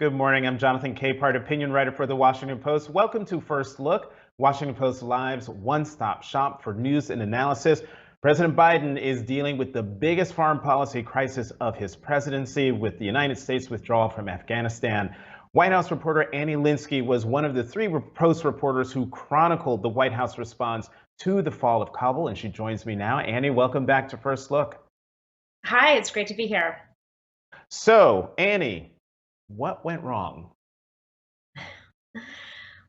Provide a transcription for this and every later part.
Good morning. I'm Jonathan Capehart, opinion writer for The Washington Post. Welcome to First Look, Washington Post Live's one-stop shop for news and analysis. President Biden is dealing with the biggest foreign policy crisis of his presidency with the United States withdrawal from Afghanistan. White House reporter Annie Linsky was one of the three Post reporters who chronicled the White House response to the fall of Kabul, and she joins me now. Annie, welcome back to First Look. Hi, it's great to be here. So, Annie, what went wrong?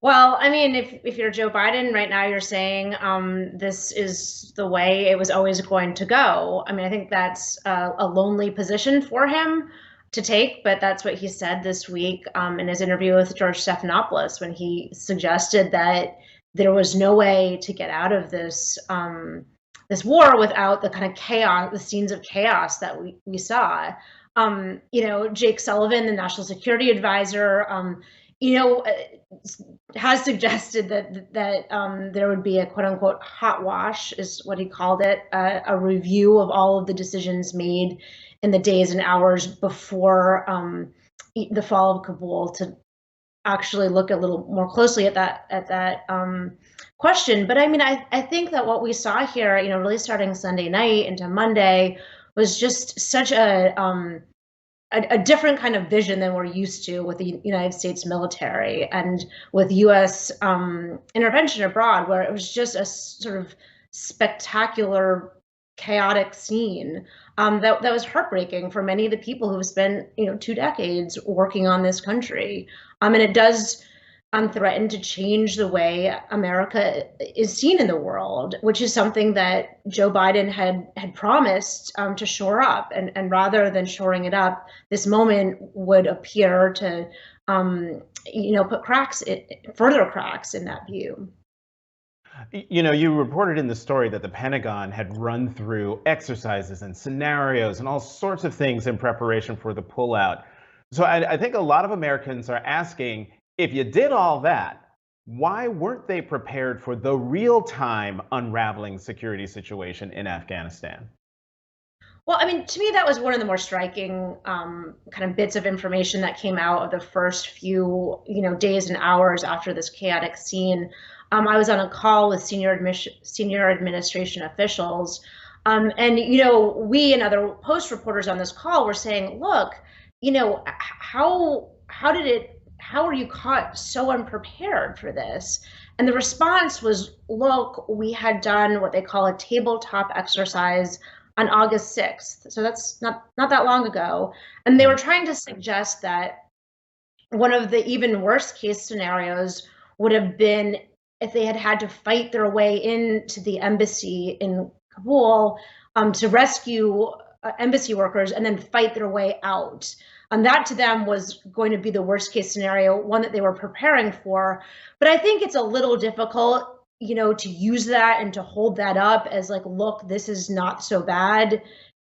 Well, I mean, if you're Joe Biden right now, you're saying this is the way it was always going to go. I mean, I think that's a lonely position for him to take, but that's what he said this week in his interview with George Stephanopoulos when he suggested that there was no way to get out of this this war without the kind of chaos, the scenes of chaos that we saw. Jake Sullivan, the national security advisor, has suggested that there would be a quote unquote hot wash, is what he called it, a review of all of the decisions made in the days and hours before the fall of Kabul to actually look a little more closely at that question. But I mean, I think that what we saw here, really starting Sunday night into Monday, was just such a different kind of vision than we're used to with the United States military and with U.S. Intervention abroad, where it was just a sort of spectacular, chaotic scene that was heartbreaking for many of the people who have spent 2 decades working on this country, and it does threaten to change the way America is seen in the world, which is something that Joe Biden had promised to shore up. And rather than shoring it up, this moment would appear to, put further cracks in that view. You reported in the story that the Pentagon had run through exercises and scenarios and all sorts of things in preparation for the pullout. So I think a lot of Americans are asking, if you did all that, why weren't they prepared for the real-time unraveling security situation in Afghanistan? Well, I mean, to me, that was one of the more striking kind of bits of information that came out of the first few, days and hours after this chaotic scene. I was on a call with senior administration officials, and we and other Post reporters on this call were saying, look, how are you caught so unprepared for this? And the response was, look, we had done what they call a tabletop exercise on August 6th. So that's not that long ago. And they were trying to suggest that one of the even worst case scenarios would have been if they had had to fight their way into the embassy in Kabul to rescue embassy workers and then fight their way out. And that to them was going to be the worst case scenario, one that they were preparing for. But I think it's a little difficult, to use that and to hold that up as like, look, this is not so bad.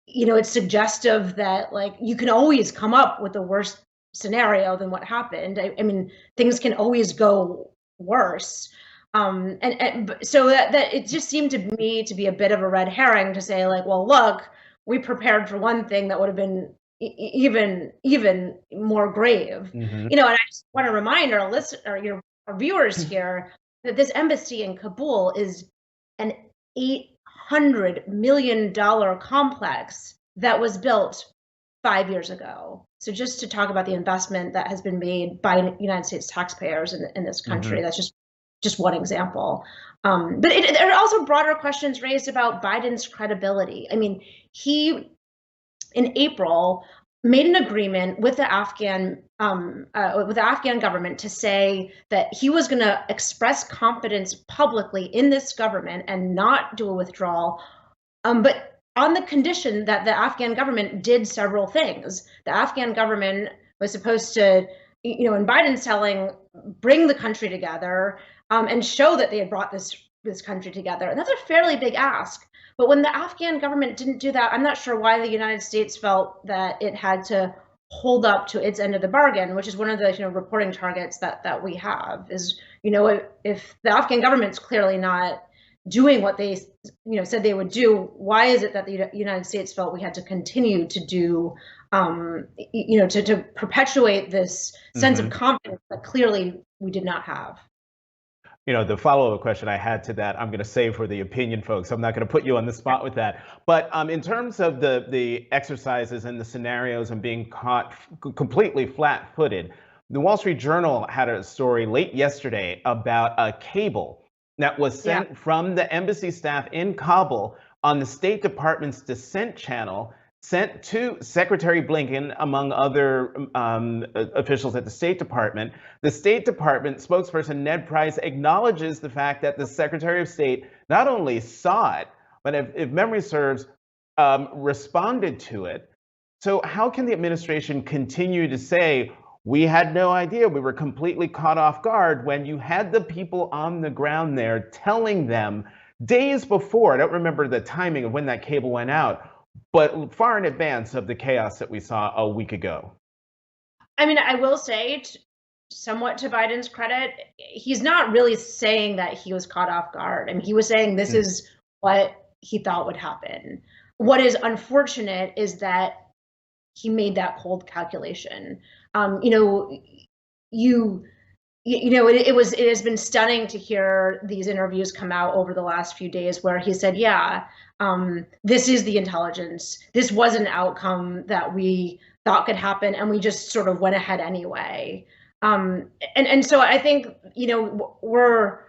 It's suggestive that you can always come up with a worse scenario than what happened. I mean, things can always go worse. And so that it just seemed to me to be a bit of a red herring to say well, look, we prepared for one thing that would have been even more grave. Mm-hmm. And I just want to remind our our viewers here that this embassy in Kabul is an $800 million complex that was built 5 years ago. So just to talk about the investment that has been made by United States taxpayers in this country, that's just one example. But there are also broader questions raised about Biden's credibility. I mean, he in April made an agreement with the Afghan government to say that he was going to express confidence publicly in this government and not do a withdrawal, but on the condition that the Afghan government did several things. The Afghan government was supposed to, in Biden's telling, bring the country together and show that they had brought this country together. And that's a fairly big ask. But when the Afghan government didn't do that, I'm not sure why the United States felt that it had to hold up to its end of the bargain, which is one of the reporting targets that we have. Is if the Afghan government's clearly not doing what they said they would do, why is it that the United States felt we had to continue to do to perpetuate this sense of confidence that clearly we did not have. The follow-up question I had to that, I'm going to save for the opinion folks. I'm not going to put you on the spot with that. But in terms of the exercises and the scenarios and being caught completely flat-footed, the Wall Street Journal had a story late yesterday about a cable that was sent from the embassy staff in Kabul on the State Department's dissent channel, sent to Secretary Blinken, among other officials at the State Department. The State Department spokesperson Ned Price acknowledges the fact that the Secretary of State not only saw it, but if memory serves, responded to it. So how can the administration continue to say, we had no idea, we were completely caught off guard, when you had the people on the ground there telling them days before, I don't remember the timing of when that cable went out, but far in advance of the chaos that we saw a week ago? I mean, I will say, somewhat to Biden's credit, he's not really saying that he was caught off guard. I mean, he was saying this is what he thought would happen. What is unfortunate is that he made that cold calculation. It has been stunning to hear these interviews come out over the last few days where he said, this is the intelligence. This was an outcome that we thought could happen, and we just sort of went ahead anyway. And so I think, we're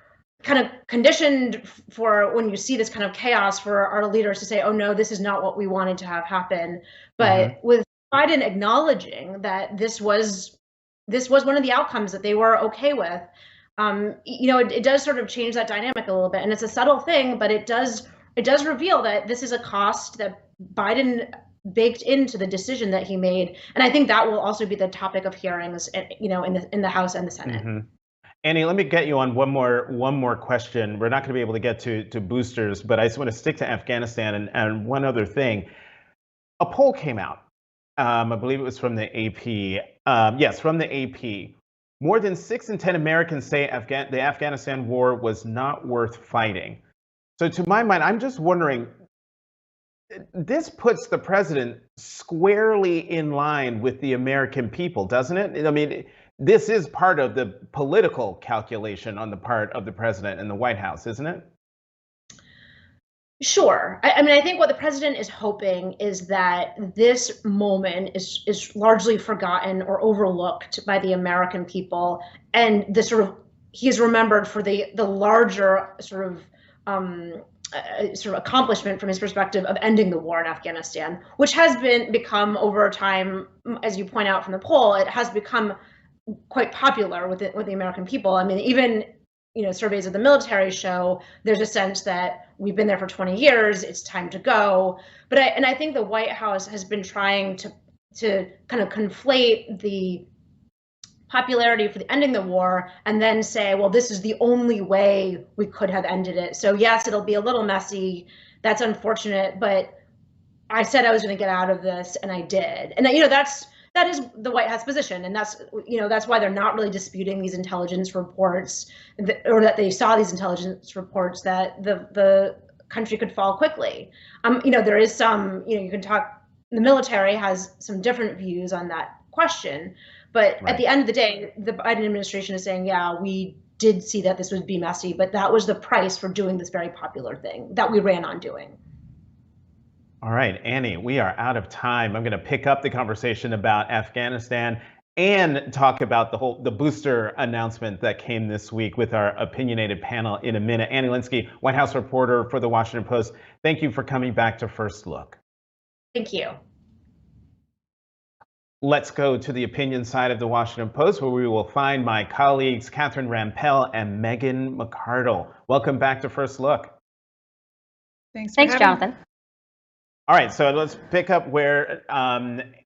kind of conditioned for, when you see this kind of chaos, for our leaders to say, oh no, this is not what we wanted to have happen. But with Biden acknowledging that this was one of the outcomes that they were okay with, it does sort of change that dynamic a little bit. And it's a subtle thing, but it does reveal that this is a cost that Biden baked into the decision that he made. And I think that will also be the topic of hearings, in the House and the Senate. Annie, let me get you on one more question. We're not going to be able to get to boosters, but I just want to stick to Afghanistan and one other thing. A poll came out. I believe it was from the AP. Yes, from the AP. More than 6 in 10 Americans say the Afghanistan war was not worth fighting. So to my mind, I'm just wondering, this puts the president squarely in line with the American people, doesn't it? I mean, this is part of the political calculation on the part of the president and the White House, isn't it? Sure. I mean, I think what the president is hoping is that this moment is largely forgotten or overlooked by the American people, and he is remembered for the larger sort of accomplishment from his perspective of ending the war in Afghanistan, which has become over time, as you point out from the poll, it has become quite popular with the American people. I mean, even surveys of the military show there's a sense that we've been there for 20 years, it's time to go. But I think the White House has been trying to kind of conflate the popularity for ending the war and then say, well, this is the only way we could have ended it. So yes, it'll be a little messy. That's unfortunate, but I said I was going to get out of this, and I did. And that is the White House position, and that's why they're not really disputing these intelligence reports, or that they saw these intelligence reports that the country could fall quickly. There is some, you can talk. The military has some different views on that question, but at the end of the day, the Biden administration is saying, yeah, we did see that this would be messy, but that was the price for doing this very popular thing that we ran on doing. All right, Annie, we are out of time. I'm going to pick up the conversation about Afghanistan and talk about the booster announcement that came this week with our opinionated panel in a minute. Annie Linskey, White House reporter for The Washington Post. Thank you for coming back to First Look. Thank you. Let's go to the opinion side of The Washington Post, where we will find my colleagues Catherine Rampell and Megan McArdle. Welcome back to First Look. Thanks, Jonathan. All right, so let's pick up where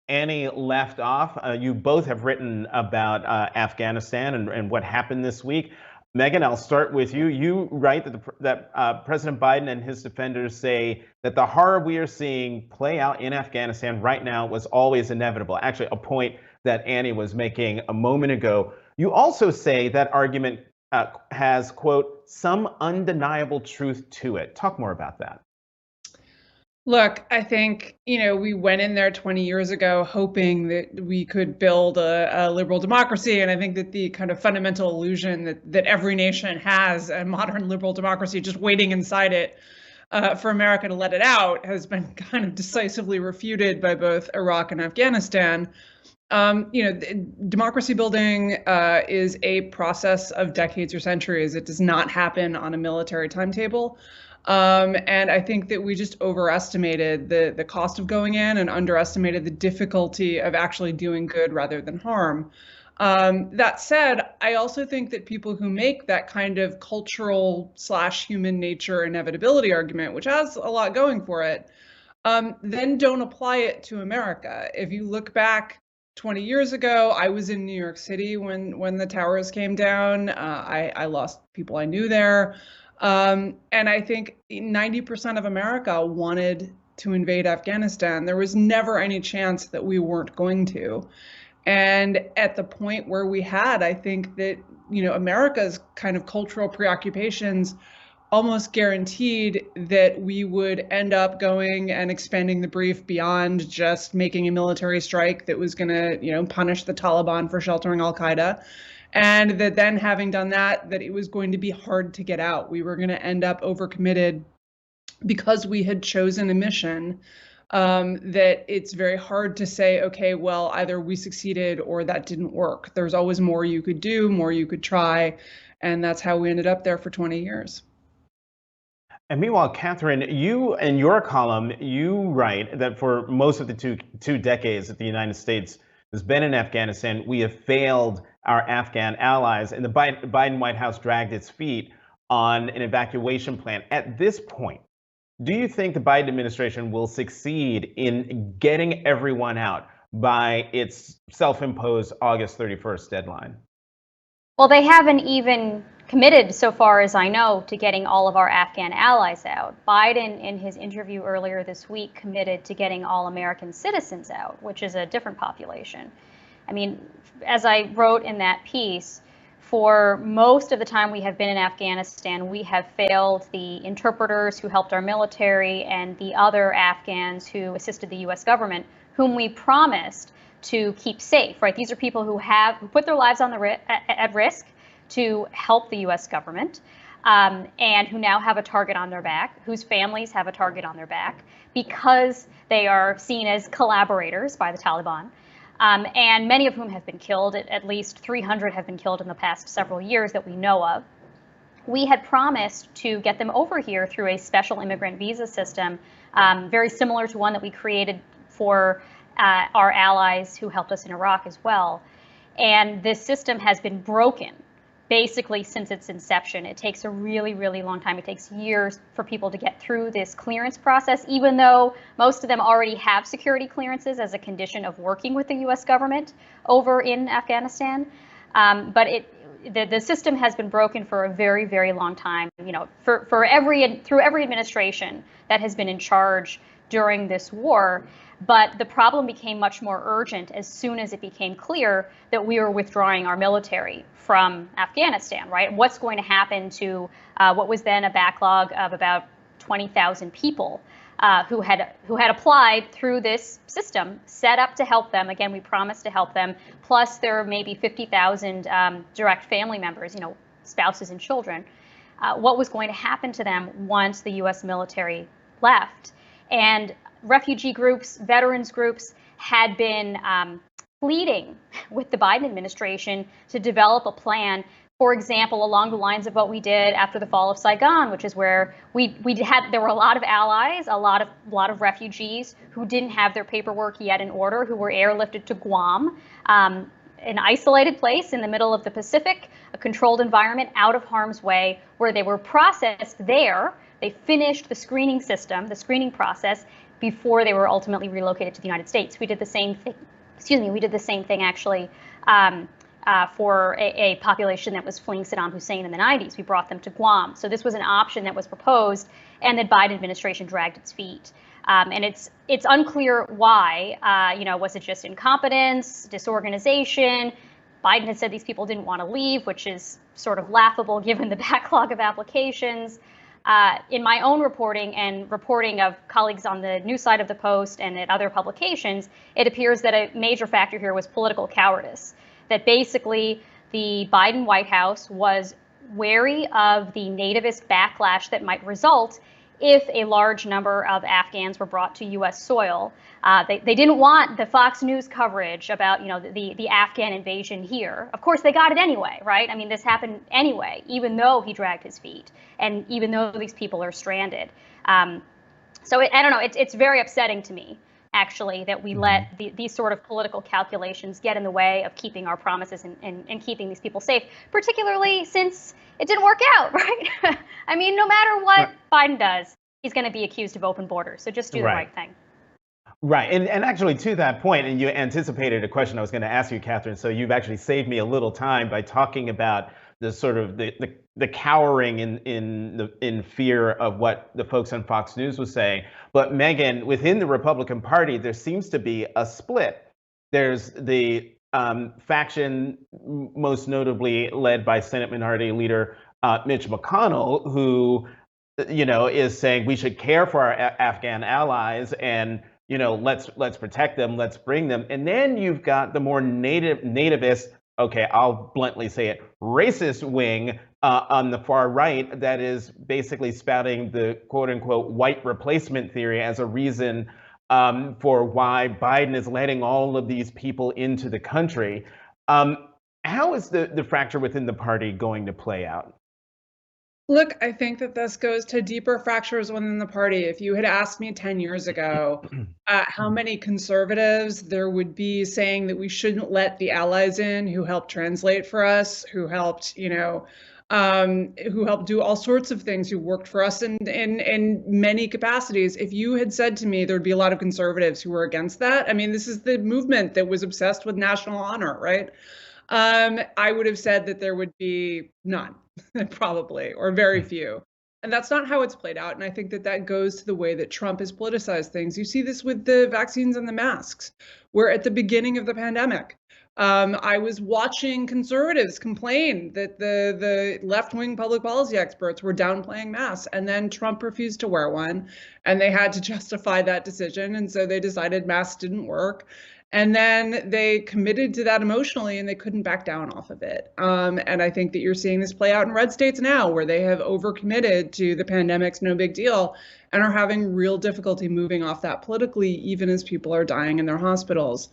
Annie left off. You both have written about Afghanistan and what happened this week. Megan, I'll start with you. You write that President Biden and his defenders say that the horror we are seeing play out in Afghanistan right now was always inevitable. Actually, a point that Annie was making a moment ago. You also say that argument has, quote, some undeniable truth to it. Talk more about that. Look, I think, we went in there 20 years ago hoping that we could build a liberal democracy. And I think that the kind of fundamental illusion that every nation has a modern liberal democracy just waiting inside it for America to let it out has been kind of decisively refuted by both Iraq and Afghanistan. Democracy building is a process of decades or centuries. It does not happen on a military timetable. And I think that we just overestimated the cost of going in and underestimated the difficulty of actually doing good rather than harm. That said, I also think that people who make that kind of cultural / human nature inevitability argument, which has a lot going for it, then don't apply it to America. If you look back 20 years ago, I was in New York City when the towers came down. I lost people I knew there. And I think 90% of America wanted to invade Afghanistan. There was never any chance that we weren't going to. And at the point where we had, I think that, America's kind of cultural preoccupations almost guaranteed that we would end up going and expanding the brief beyond just making a military strike that was going to, punish the Taliban for sheltering al-Qaeda. And that then having done that it was going to be hard to get out. We were going to end up overcommitted because we had chosen a mission that it's very hard to say, okay, well, either we succeeded or that didn't work. There's always more you could do, more you could try. And that's how we ended up there for 20 years. And meanwhile, Catherine, you in your column, you write that for most of the two decades that the United States has been in Afghanistan, we have failed our Afghan allies, and the Biden White House dragged its feet on an evacuation plan. At this point, do you think the Biden administration will succeed in getting everyone out by its self-imposed August 31st deadline? Well, they haven't even committed, so far as I know, to getting all of our Afghan allies out. Biden, in his interview earlier this week, committed to getting all American citizens out, which is a different population. I mean, as I wrote in that piece, for most of the time we have been in Afghanistan, we have failed the interpreters who helped our military and the other Afghans who assisted the U.S. government, whom we promised to keep safe, right? These are people who put their lives on at risk to help the U.S. government, and who now have a target on their back, whose families have a target on their back because they are seen as collaborators by the Taliban, and many of whom have been killed. At least 300 have been killed in the past several years that we know of. We had promised to get them over here through a special immigrant visa system, very similar to one that we created for our allies who helped us in Iraq as well. And this system has been broken basically since its inception. It takes a really, really long time. It takes years for people to get through this clearance process, even though most of them already have security clearances as a condition of working with the U.S. government over in Afghanistan. But the system has been broken for a very, very long time. Through every administration that has been in charge during this war. But the problem became much more urgent as soon as it became clear that we were withdrawing our military from Afghanistan, right? What's going to happen to what was then a backlog of about 20,000 people who had applied through this system set up to help them. Again, we promised to help them. Plus, there are maybe 50,000 direct family members, spouses and children. What was going to happen to them once the U.S. military left? And refugee groups, veterans groups had been pleading with the Biden administration to develop a plan, for example, along the lines of what we did after the fall of Saigon, which is where there were a lot of allies, a lot of refugees who didn't have their paperwork yet in order, who were airlifted to Guam, an isolated place in the middle of the Pacific, a controlled environment out of harm's way, where they were processed there. They finished the screening system, the screening process, before they were ultimately relocated to the United States. We did the same thing. We did the same thing actually for a population that was fleeing Saddam Hussein in the 90s. We brought them to Guam. So this was an option that was proposed, and the Biden administration dragged its feet. And it's unclear why. Was it just incompetence, disorganization? Biden had said these people didn't want to leave, which is sort of laughable given the backlog of applications. In my own reporting and reporting of colleagues on the news side of the Post and at other publications, it appears that a major factor here was political cowardice. That basically the Biden White House was wary of the nativist backlash that might result if a large number of Afghans were brought to U.S. soil. They didn't want the Fox News coverage about, the Afghan invasion here. Of course, they got it anyway, right? I mean, this happened anyway, even though he dragged his feet and even though these people are stranded. I don't know. It's very upsetting to me, actually, that we let these sort of political calculations get in the way of keeping our promises and keeping these people safe, particularly since it didn't work out, right? I mean, no matter what Biden does, he's going to be accused of open borders. So just do the right thing. Right. And actually, to that point, and you anticipated a question I was going to ask you, Catherine, so you've actually saved me a little time by talking about the sort of the cowering in fear of what the folks on Fox News was saying. But Megan, within the Republican Party, there seems to be a split. There's the faction, most notably led by Senate Minority Leader Mitch McConnell, who, is saying we should care for our Afghan allies and, let's protect them, let's bring them. And then you've got the more nativist, okay, I'll bluntly say it, racist wing on the far right that is basically spouting the quote unquote white replacement theory as a reason for why Biden is letting all of these people into the country. How is the fracture within the party going to play out? Look, I think that this goes to deeper fractures within the party. If you had asked me 10 years ago how many conservatives there would be saying that we shouldn't let the allies in who helped translate for us, who helped, who helped do all sorts of things, who worked for us in many capacities. If you had said to me there'd be a lot of conservatives who were against that, I mean, this is the movement that was obsessed with national honor, right? I would have said that there would be none, probably, or very few. And that's not how it's played out. And I think that goes to the way that Trump has politicized things. You see this with the vaccines and the masks, where at the beginning of the pandemic, I was watching conservatives complain that the left-wing public policy experts were downplaying masks, and then Trump refused to wear one, and they had to justify that decision. And so they decided masks didn't work. And then they committed to that emotionally and they couldn't back down off of it. And I think that you're seeing this play out in red states now, where they have overcommitted to the pandemic's no big deal and are having real difficulty moving off that politically, even as people are dying in their hospitals.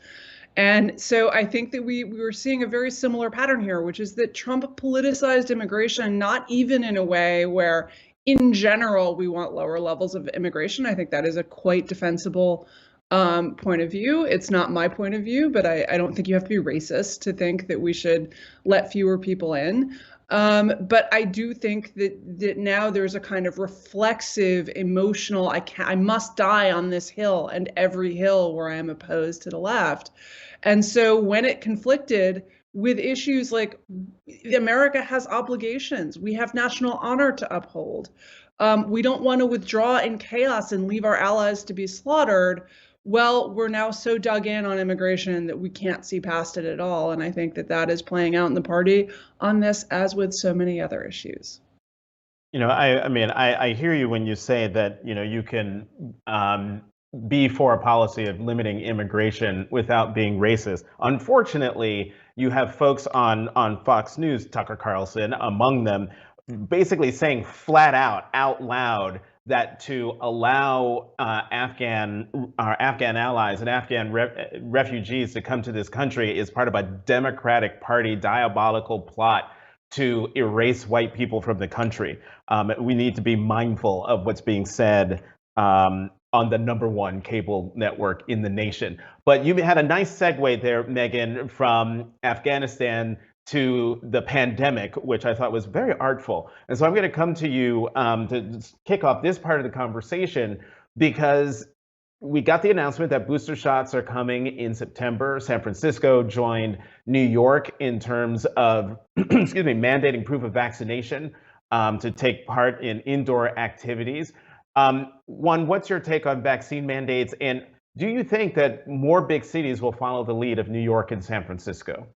And so I think that we were seeing a very similar pattern here, which is that Trump politicized immigration, not even in a way where in general we want lower levels of immigration. I think that is a quite defensible point of view. It's not my point of view, but I don't think you have to be racist to think that we should let fewer people in. But I do think that now there's a kind of reflexive, emotional, I must die on this hill and every hill where I am opposed to the left. And so when it conflicted with issues like America has obligations, we have national honor to uphold. We don't want to withdraw in chaos and leave our allies to be slaughtered. Well, we're now so dug in on immigration that we can't see past it at all. And I think that is playing out in the party on this, as with so many other issues. I hear you when you say that, you can be for a policy of limiting immigration without being racist. Unfortunately, you have folks on Fox News, Tucker Carlson among them, basically saying flat out loud that to allow our Afghan allies and Afghan refugees to come to this country is part of a Democratic Party diabolical plot to erase white people from the country. We need to be mindful of what's being said on the #1 cable network in the nation. But you had a nice segue there, Megan, from Afghanistan to the pandemic, which I thought was very artful. And so I'm going to come to you to kick off this part of the conversation, because we got the announcement that booster shots are coming in September. San Francisco joined New York in terms of mandating proof of vaccination to take part in indoor activities. One, what's your take on vaccine mandates? And do you think that more big cities will follow the lead of New York and San Francisco?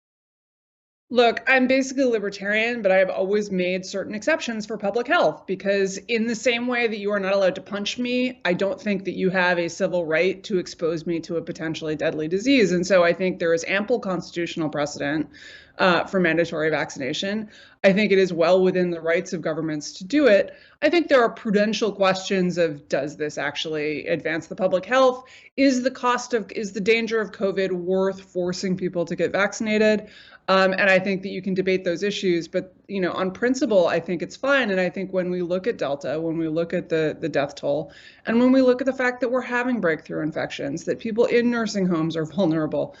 Look, I'm basically libertarian, but I've always made certain exceptions for public health because in the same way that you are not allowed to punch me, I don't think that you have a civil right to expose me to a potentially deadly disease. And so I think there is ample constitutional precedent for mandatory vaccination. I think it is well within the rights of governments to do it. I think there are prudential questions of, does this actually advance the public health? Is the danger of COVID worth forcing people to get vaccinated? And I think that you can debate those issues, but on principle, I think it's fine. And I think when we look at Delta, when we look at the death toll, and when we look at the fact that we're having breakthrough infections, that people in nursing homes are vulnerable,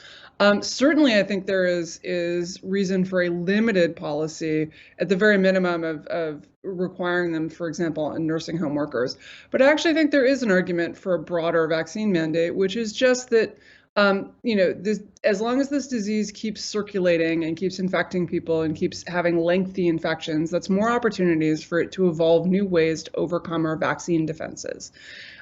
certainly I think there is reason for a limited policy, at the very minimum, of requiring them, for example, in nursing home workers. But I actually think there is an argument for a broader vaccine mandate, which is just that as long as this disease keeps circulating and keeps infecting people and keeps having lengthy infections, that's more opportunities for it to evolve new ways to overcome our vaccine defenses.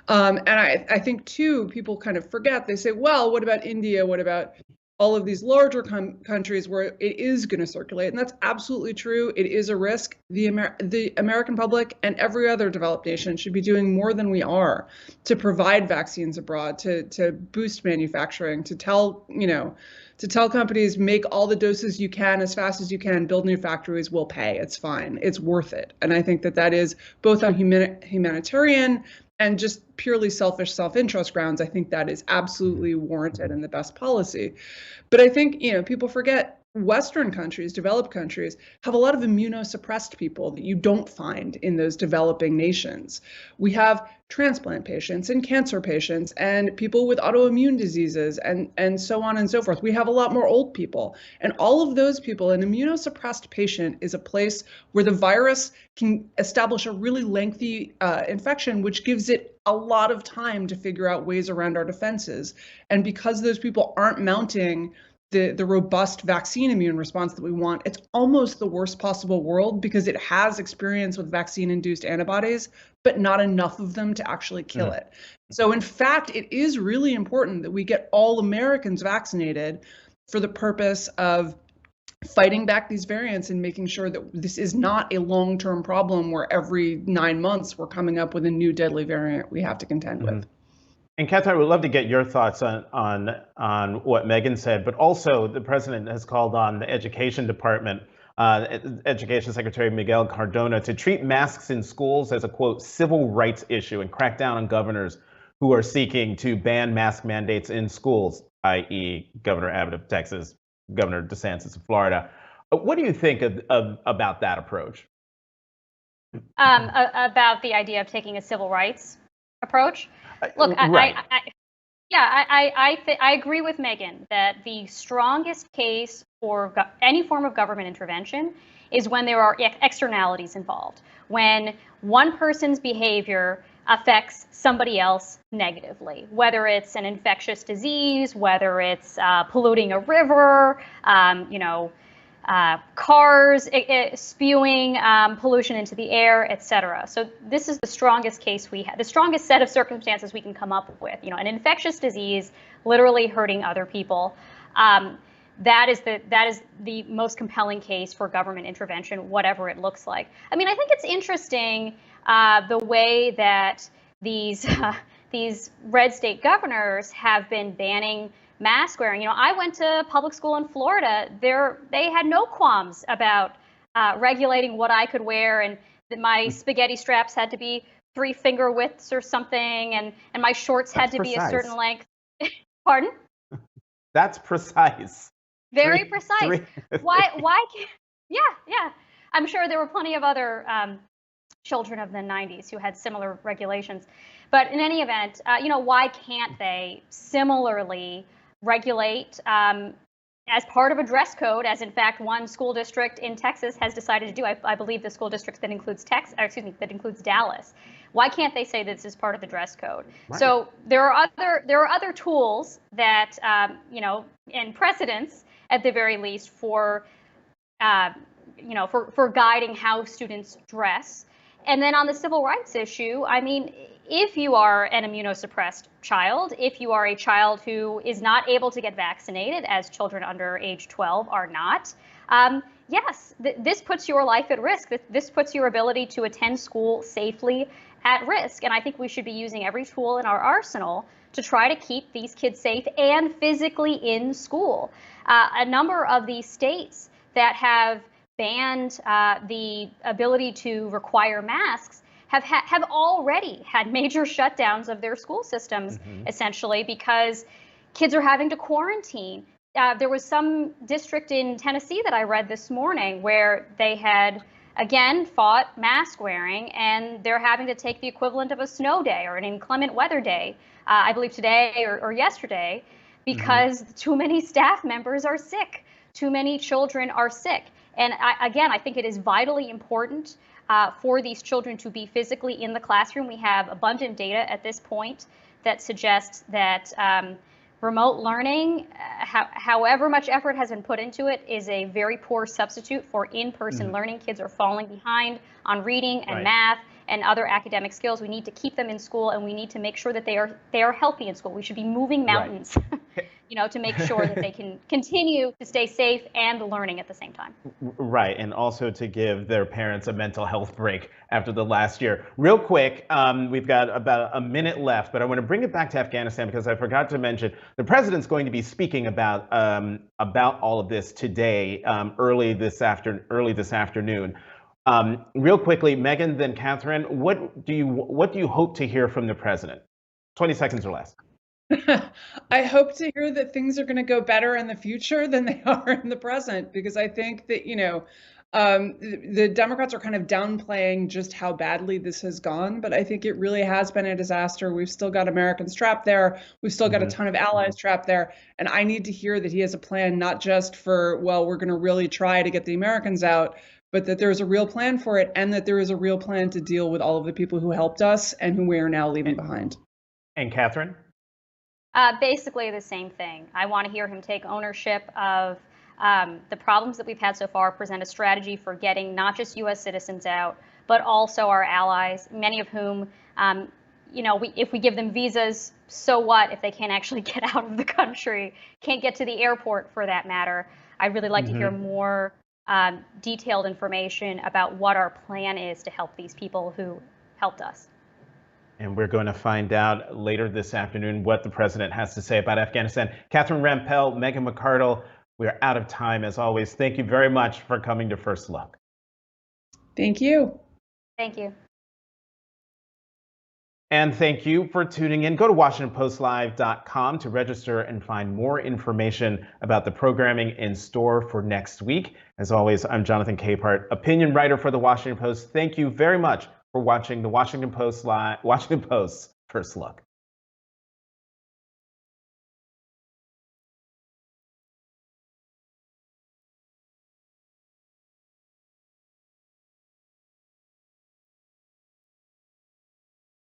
And I think, too, people kind of forget. They say, well, what about India? What about all of these larger countries where it is going to circulate? And that's absolutely true. It is a risk. The American public and every other developed nation should be doing more than we are to provide vaccines abroad, to boost manufacturing, to tell companies, make all the doses you can as fast as you can, build new factories, we'll pay. It's fine. It's worth it. And I think that is both on humanitarian and just purely selfish self-interest grounds. I think that is absolutely warranted and the best policy. But I think, people forget Western countries, developed countries, have a lot of immunosuppressed people that you don't find in those developing nations. We have transplant patients and cancer patients and people with autoimmune diseases and so on and so forth. We have a lot more old people. And all of those people, an immunosuppressed patient is a place where the virus can establish a really lengthy infection, which gives it a lot of time to figure out ways around our defenses. And because those people aren't mounting the robust vaccine immune response that we want, it's almost the worst possible world because it has experience with vaccine-induced antibodies, but not enough of them to actually kill it. So in fact, it is really important that we get all Americans vaccinated for the purpose of fighting back these variants and making sure that this is not a long-term problem where every 9 months we're coming up with a new deadly variant we have to contend with. And Catherine, I would love to get your thoughts on what Megan said, but also the president has called on the Education Department, Education Secretary Miguel Cardona, to treat masks in schools as a, quote, civil rights issue and crack down on governors who are seeking to ban mask mandates in schools, i.e. Governor Abbott of Texas, Governor DeSantis of Florida. What do you think about that approach? About the idea of taking a civil rights approach? Look, right. I agree with Megan that the strongest case for any form of government intervention is when there are externalities involved, when one person's behavior affects somebody else negatively, whether it's an infectious disease, whether it's polluting a river, cars spewing pollution into the air, etc. So this is the strongest case we have, the strongest set of circumstances we can come up with. An infectious disease literally hurting other people. That is the most compelling case for government intervention, whatever it looks like. I mean, I think it's interesting the way that these red state governors have been banning mask wearing. I went to public school in Florida. They had no qualms about regulating what I could wear, and that my spaghetti straps had to be 3-finger widths or something, and my shorts had to be a certain length. Pardon? That's precise. Very precise. Why can't? Yeah. I'm sure there were plenty of other children of the 90s who had similar regulations. But in any event, why can't they similarly regulate as part of a dress code, as in fact one school district in Texas has decided to do? I believe the school district that includes that includes Dallas. Why can't they say this is part of the dress code? Right. So there are other tools that and precedents at the very least for guiding how students dress. And then on the civil rights issue, I mean, if you are an immunosuppressed child, if you are a child who is not able to get vaccinated, as children under age 12 are not, yes, this puts your life at risk. This puts your ability to attend school safely at risk. And I think we should be using every tool in our arsenal to try to keep these kids safe and physically in school. A number of these states that have banned the ability to require masks have already had major shutdowns of their school systems, essentially, because kids are having to quarantine. There was some district in Tennessee that I read this morning where they had, again, fought mask wearing, and they're having to take the equivalent of a snow day or an inclement weather day, I believe today or yesterday, because too many staff members are sick, too many children are sick. And I think it is vitally important for these children to be physically in the classroom. We have abundant data at this point that suggests that remote learning, however much effort has been put into it, is a very poor substitute for in-person learning. Kids are falling behind on reading and math and other academic skills. We need to keep them in school, and we need to make sure that they are healthy in school. We should be moving mountains, to make sure that they can continue to stay safe and learning at the same time. Right, and also to give their parents a mental health break after the last year. Real quick, we've got about a minute left, but I want to bring it back to Afghanistan because I forgot to mention the president's going to be speaking about all of this today, early this afternoon. Real quickly, Megan, then Catherine, what do you hope to hear from the president? 20 seconds or less. I hope to hear that things are going to go better in the future than they are in the present, because I think that, the Democrats are kind of downplaying just how badly this has gone, but I think it really has been a disaster. We've still got Americans trapped there. We've still got a ton of allies trapped there. And I need to hear that he has a plan, not just for, well, we're going to really try to get the Americans out, but that there is a real plan for it, and that there is a real plan to deal with all of the people who helped us and who we are now leaving behind. And Catherine? Basically the same thing. I want to hear him take ownership of the problems that we've had so far, present a strategy for getting not just U.S. citizens out, but also our allies, many of whom, if we give them visas, so what if they can't actually get out of the country, can't get to the airport for that matter. I'd really like to hear more detailed information about what our plan is to help these people who helped us. And we're going to find out later this afternoon what the president has to say about Afghanistan. Catherine Rampell, Megan McArdle, we're out of time as always. Thank you very much for coming to First Look. Thank you. Thank you. And thank you for tuning in. Go to WashingtonPostLive.com to register and find more information about the programming in store for next week. As always, I'm Jonathan Capehart, opinion writer for the Washington Post. Thank you very much for watching the Washington Post's First Look.